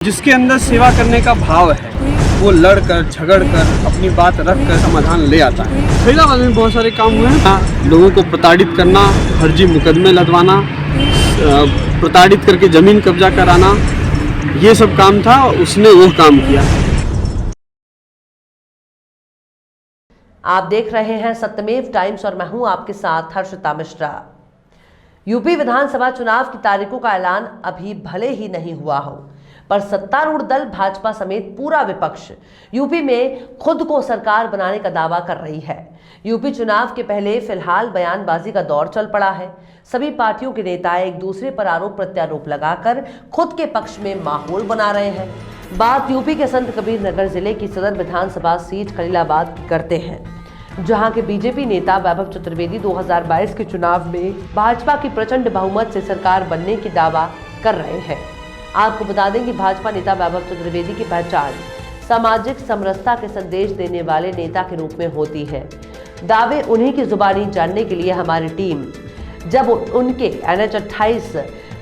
जिसके अंदर सेवा करने का भाव है वो लड़कर झगड़कर अपनी बात रखकर समाधान ले आता है। फरीदाबाद में बहुत सारे काम हुए हैं। लोगों को प्रताड़ित करना, फर्जी मुकदमे लदवाना, प्रताड़ित करके जमीन कब्जा कराना, ये सब काम था। उसने वो काम किया। आप देख रहे हैं सत्यमेव टाइम्स और मैं हूं आपके साथ हर्षिता मिश्रा। यूपी विधानसभा चुनाव की तारीखों का ऐलान अभी भले ही नहीं हुआ हो, पर सत्तारूढ़ दल भाजपा समेत पूरा विपक्ष यूपी में खुद को सरकार बनाने का दावा कर रही है। यूपी चुनाव के पहले फिलहाल बयानबाजी का दौर चल पड़ा है। सभी पार्टियों के नेता एक दूसरे पर आरोप प्रत्यारोप लगाकर खुद के पक्ष में माहौल बना रहे हैं। बात यूपी के संत कबीर नगर जिले की सदर विधानसभा सीट खलीलाबाद की करते हैं, जहां के बीजेपी नेता वैभव चतुर्वेदी 2022 के चुनाव में भाजपा की प्रचंड बहुमत से सरकार बनने की दावा कर रहे हैं। आपको बता दें कि भाजपा नेता वैभव चतुर्वेदी की पहचान सामाजिक समरसता के संदेश देने वाले नेता के रूप में होती है। दावे उन्हीं की जुबानी जानने के लिए हमारी टीम जब उनके NH 28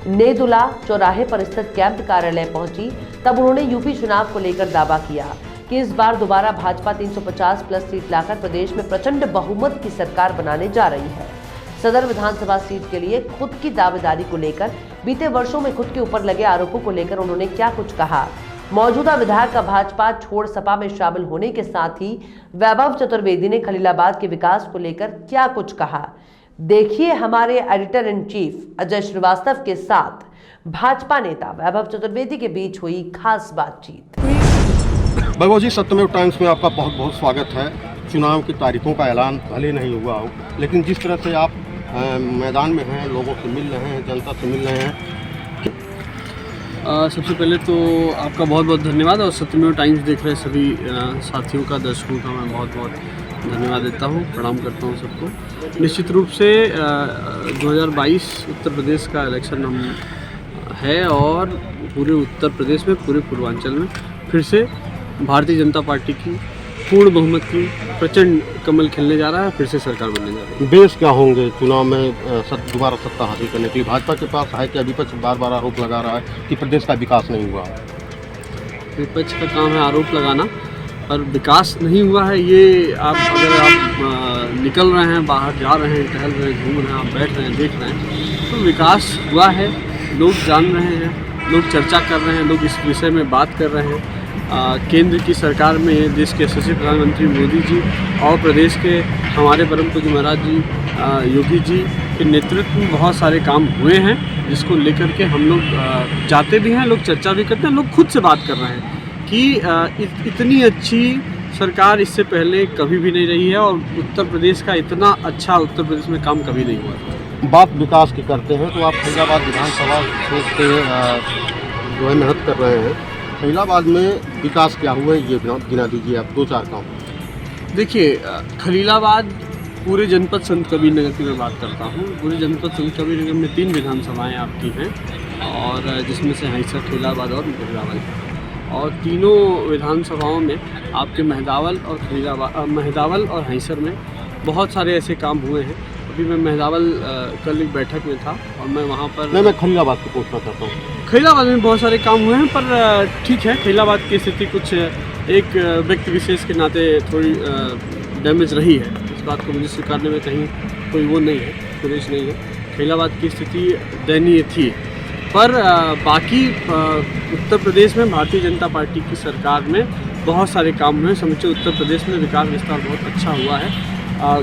नेदुला चौराहे पर स्थित कैंप कार्यालय पहुंची, तब उन्होंने यूपी चुनाव को लेकर दावा किया कि इस बार दोबारा भाजपा 350 प्लस सीट लाकर प्रदेश में प्रचंड बहुमत की सरकार बनाने जा रही है। सदर विधानसभा सीट के लिए खुद की दावेदारी को लेकर बीते वर्षों में खुद के ऊपर लगे आरोपों को लेकर उन्होंने क्या कुछ कहा। मौजूदा विधायक का भाजपा छोड़ सपा में शामिल होने के साथ ही वैभव चतुर्वेदी ने खलीलाबाद के विकास को लेकर क्या कुछ कहा। देखिए हमारे editor in chief Ajay Srivastava के साथ भाजपा नेता वैभव चतुर्वेदी के बीच हुई खास बातचीत। वैभव जी, सत्यमेव टाइम्स में आपका बहुत बहुत स्वागत है। चुनाव की तारीखों का ऐलान भले नहीं हुआ हो, लेकिन जिस तरह से आप मैदान में हैं, लोगों से मिल रहे हैं, जनता से मिल रहे हैं। सबसे पहले तो आपका बहुत बहुत धन्यवाद और सत्यमेव टाइम्स देख रहे सभी साथियों का, दर्शकों का मैं बहुत बहुत धन्यवाद देता हूँ, प्रणाम करता हूँ सबको। निश्चित रूप से 2022 उत्तर प्रदेश का इलेक्शन है और पूरे उत्तर प्रदेश में, पूरे पूर्वांचल में फिर से भारतीय जनता पार्टी की पूर्ण बहुमत की प्रचंड कमल खिलने जा रहा है, फिर से सरकार बनने जा रही है। बेस क्या होंगे चुनाव में दोबारा सत्ता हासिल करने के लिए? भाजपा के पास है कि विपक्ष बार बार आरोप लगा रहा है कि प्रदेश का विकास नहीं हुआ? विपक्ष का काम है आरोप लगाना, पर विकास नहीं हुआ है ये अगर आप निकल रहे हैं, बाहर जा रहे हैं, टहल रहे हैं, घूम रहे हैं, आप बैठ रहे हैं, देख रहे हैं, तो विकास हुआ है। लोग जान रहे हैं, लोग चर्चा कर रहे हैं, लोग इस विषय में बात कर रहे हैं। केंद्र की सरकार में देश के यशस्वी प्रधानमंत्री मोदी जी और प्रदेश के हमारे परम पूज्य महाराज जी योगी जी के नेतृत्व में बहुत सारे काम हुए हैं, जिसको लेकर के हम लोग जाते भी हैं, लोग चर्चा भी करते हैं, लोग खुद से बात कर रहे हैं कि इतनी अच्छी सरकार इससे पहले कभी भी नहीं रही है और उत्तर प्रदेश का इतना अच्छा उत्तर प्रदेश में काम कभी नहीं हुआ। बात विकास की करते हैं तो आप फरीदाबाद विधानसभा से जो है मेहनत कर रहे हैं। खलीलाबाद में विकास क्या हुआ है ये गिना दीजिए आप 2-4 काम। देखिए, खलीलाबाद पूरे जनपद संत कबीर नगर की मैं बात करता हूँ। पूरे जनपद संत कबीर नगर में 3 विधानसभाएं आपकी हैं और जिसमें से हंसर, खलीलाबाद और महिदावल, और तीनों विधानसभाओं में आपके महिदावल और हंसर में बहुत सारे ऐसे काम हुए हैं। अभी मैं महिदावल कल एक बैठक में था और मैं वहाँ पर मैं खलीलाबाद को पूछना चाहता हूँ। खलीलाबाद में बहुत सारे काम हुए हैं, पर ठीक है, खलीलाबाद की स्थिति कुछ एक व्यक्ति विशेष के नाते थोड़ी डैमेज रही है। इस बात को मुझे स्वीकारने में कहीं कोई वो नहीं है, गुरेज नहीं है। खलीलाबाद की स्थिति दयनीय थी, पर बाकी उत्तर प्रदेश में भारतीय जनता पार्टी की सरकार में बहुत सारे काम हुए। समूचे उत्तर प्रदेश में विकास विस्तार बहुत अच्छा हुआ है।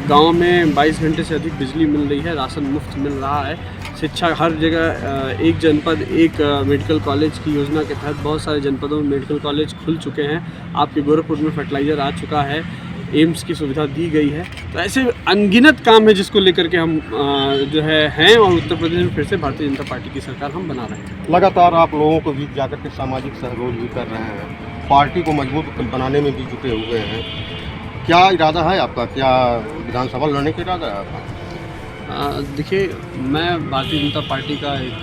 गांव में 22 घंटे से अधिक बिजली मिल रही है, राशन मुफ्त मिल रहा है, शिक्षा हर जगह, एक जनपद एक मेडिकल कॉलेज की योजना के तहत बहुत सारे जनपदों में मेडिकल कॉलेज खुल चुके हैं। आपके गोरखपुर में फर्टिलाइज़र आ चुका है, एम्स की सुविधा दी गई है। तो ऐसे अनगिनत काम है जिसको लेकर के हम जो हैं और उत्तर प्रदेश में फिर से भारतीय जनता पार्टी की सरकार हम बना रहे हैं। लगातार आप लोगों को बीच जाकर के सामाजिक सहयोग भी कर रहे हैं, पार्टी को मजबूत बनाने में भी जुटे हुए हैं। क्या इरादा है आपका? क्या विधानसभा लड़ने का इरादा है आपका? देखिए, मैं भारतीय जनता पार्टी का एक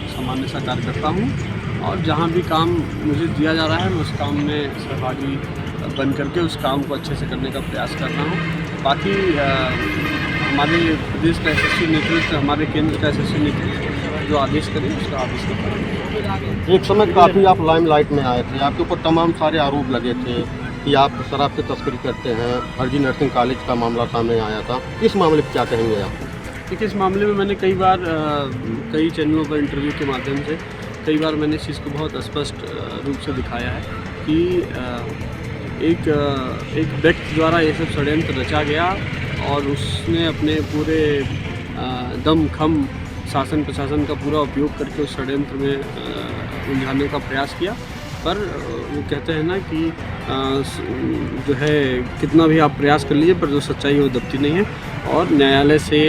सामान्य सा कार्यकर्ता हूँ और जहाँ भी काम मुझे दिया जा रहा है मैं उस काम में सहभागी बन करके उस काम को अच्छे से करने का प्रयास कर रहा हूँ। बाकी हमारे प्रदेश का यशस्वी नेतृत्व, हमारे केंद्र का यशस्वी नेतृत्व जो आदेश करें उसका आदेश करता। एक समय काफ़ी आप लाइमलाइट में आए थे, आपके ऊपर तमाम सारे आरोप लगे थे कि आप शराब की तस्करी करते हैं। फर्जी नर्सिंग कॉलेज का मामला सामने आया था, इस मामले पर क्या कहेंगे आप? देखिए, इस मामले में मैंने कई बार कई चैनलों पर इंटरव्यू के माध्यम से कई बार मैंने इस चीज़ को बहुत स्पष्ट रूप से दिखाया है कि एक व्यक्ति द्वारा ये सब षड्यंत्र रचा गया और उसने अपने पूरे दमखम शासन प्रशासन का पूरा उपयोग करके उस षड्यंत्र में उलझाने का प्रयास किया। पर वो कहते हैं ना कि जो है कितना भी आप प्रयास कर लीजिए पर जो सच्चाई है वो दबती नहीं है, और न्यायालय से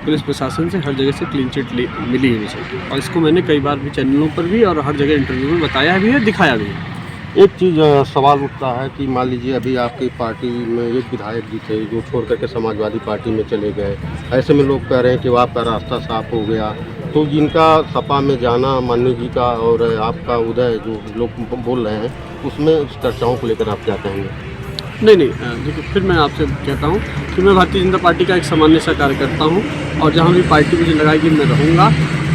पुलिस प्रशासन से हर जगह से क्लीन चिट मिली होनी चाहिए। और इसको मैंने कई बार भी चैनलों पर भी और हर जगह इंटरव्यू में बताया भी है, दिखाया भी है। एक चीज़ सवाल उठता है कि मान लीजिए अभी आपकी पार्टी में एक विधायक जी थे जो छोड़ करके समाजवादी पार्टी में चले गए, ऐसे में लोग कह रहे हैं कि आपका रास्ता साफ हो गया, तो जिनका सपा में जाना माननीय जी का और आपका उदय जो लोग बोल रहे हैं उसमें उस चर्चाओं को लेकर आप क्या कहेंगे? नहीं, देखिए, फिर मैं आपसे कहता हूँ कि मैं भारतीय जनता पार्टी का एक सामान्य सा कार्यकर्ता हूँ और जहाँ भी पार्टी मुझे लगाएगी मैं रहूँगा।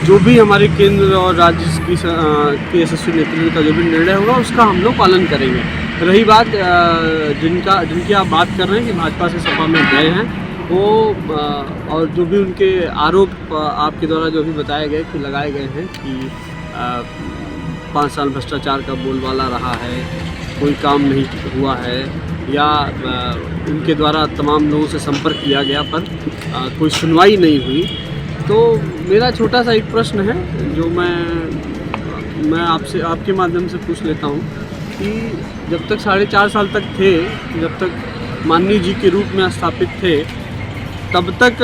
जो भी हमारे केंद्र और राज्य की यशस्वी नेतृत्व का जो भी निर्णय होगा उसका हम लोग पालन करेंगे। रही बात जिनकी आप बात कर रहे हैं कि भाजपा से सपा में गए हैं, वो और जो भी उनके आरोप आपके द्वारा जो भी बताए गए कि लगाए गए हैं कि 5 साल भ्रष्टाचार का बोलबाला रहा है, कोई काम नहीं हुआ है, या उनके द्वारा तमाम लोगों से संपर्क किया गया पर कोई सुनवाई नहीं हुई, तो मेरा छोटा सा एक प्रश्न है जो मैं आपसे आपके माध्यम से पूछ लेता हूँ कि जब तक 4.5 साल तक थे, जब तक माननीय जी के रूप में स्थापित थे, तब तक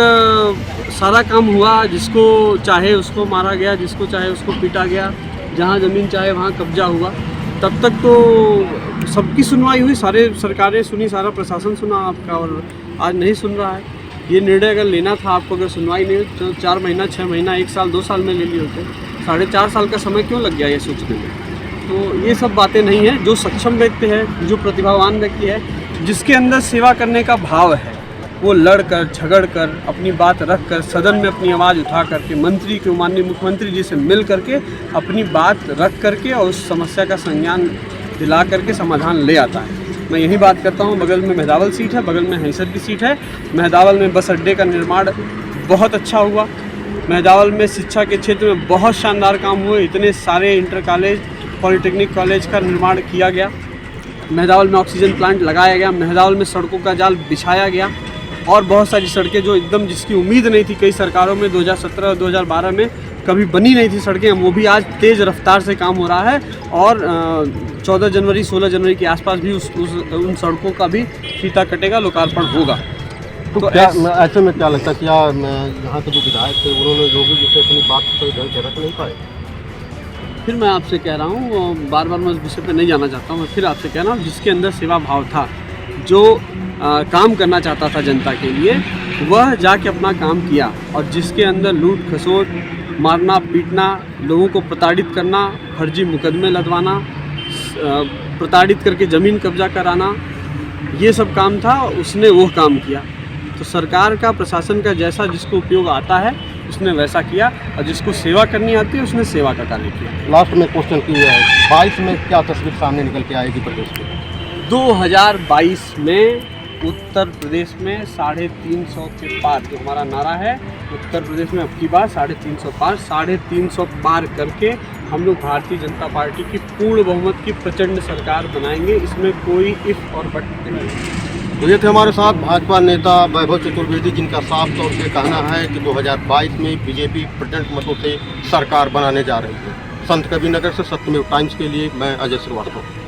सारा काम हुआ, जिसको चाहे उसको मारा गया, जिसको चाहे उसको पीटा गया, जहाँ ज़मीन चाहे वहाँ कब्जा हुआ, तब तक तो सबकी सुनवाई हुई, सारे सरकारें सुनी, सारा प्रशासन सुना आपका, और आज नहीं सुन रहा है। ये निर्णय अगर लेना था आपको, अगर सुनवाई नहीं तो 4 महीना 6 महीना 1 साल 2 साल में ले लिए होते। 4.5 साल का समय क्यों लग गया ये सोचने में? तो ये सब बातें नहीं है। जो सक्षम व्यक्ति है, जो प्रतिभावान व्यक्ति है, जिसके अंदर सेवा करने का भाव है, वो लड़ कर झगड़ कर अपनी बात रख कर सदन में अपनी आवाज़ उठा करके मंत्री को, माननीय मुख्यमंत्री जी से मिल करके अपनी बात रख करके और उस समस्या का संज्ञान दिला करके समाधान ले आता है। मैं यही बात करता हूँ। बगल में मेहदावल सीट है, बगल में हैसर की सीट है। मेहदावल में बस अड्डे का निर्माण बहुत अच्छा हुआ। मेहदावल में शिक्षा के क्षेत्र में बहुत शानदार काम हुए। इतने सारे इंटर कॉलेज, पॉलिटेक्निक कॉलेज का निर्माण किया गया। मेहदावल में ऑक्सीजन प्लांट लगाया गया। मेहदावल में सड़कों का जाल बिछाया गया और बहुत सारी सड़कें जो एकदम जिसकी उम्मीद नहीं थी कई सरकारों में 2017 और 2012 में कभी बनी नहीं थी सड़कें, वो भी आज तेज़ रफ्तार से काम हो रहा है। और 14 जनवरी 16 जनवरी के आसपास भी उन सड़कों का भी फीता कटेगा, लोकार्पण होगा। तो क्या ऐसे में क्या लगता है क्या यहाँ के जो विधायक थे उन्होंने योगी जी से अपनी बात सही ढंग से रख नहीं पाए? फिर मैं आपसे कह रहा हूँ, बार बार मैं उस विषय पर नहीं जाना चाहता हूँ। मैं फिर आपसे कह रहा हूँ, जिसके अंदर सेवा भाव था, जो काम करना चाहता था जनता के लिए, वह जाके अपना काम किया। और जिसके अंदर लूट खसोट, मारना पीटना, लोगों को प्रताड़ित करना, फर्जी मुकदमे लदवाना, प्रताड़ित करके ज़मीन कब्जा कराना, ये सब काम था, उसने वो काम किया। तो सरकार का, प्रशासन का जैसा जिसको उपयोग आता है उसने वैसा किया, और जिसको सेवा करनी आती है उसने सेवा का कार्य किया। लास्ट में क्वेश्चन किया है, 22 में क्या तस्वीर सामने निकल के आएगी प्रदेश में? 2022 में उत्तर प्रदेश में 350 के पार, जो हमारा नारा है उत्तर प्रदेश में अब की बार 350 पार, 350 पार करके हम लोग भारतीय जनता पार्टी की पूर्ण बहुमत की प्रचंड सरकार बनाएंगे। इसमें कोई इफ और बट नहीं। तो ये थे हमारे साथ भाजपा नेता वैभव चतुर्वेदी, जिनका साफ तौर से कहना है कि 2022 में बीजेपी प्रचंड मतों से सरकार बनाने जा रही है। संत कबीरनगर से सत्यमेव टाइम्स के लिए मैं अजय श्रीवास्तव।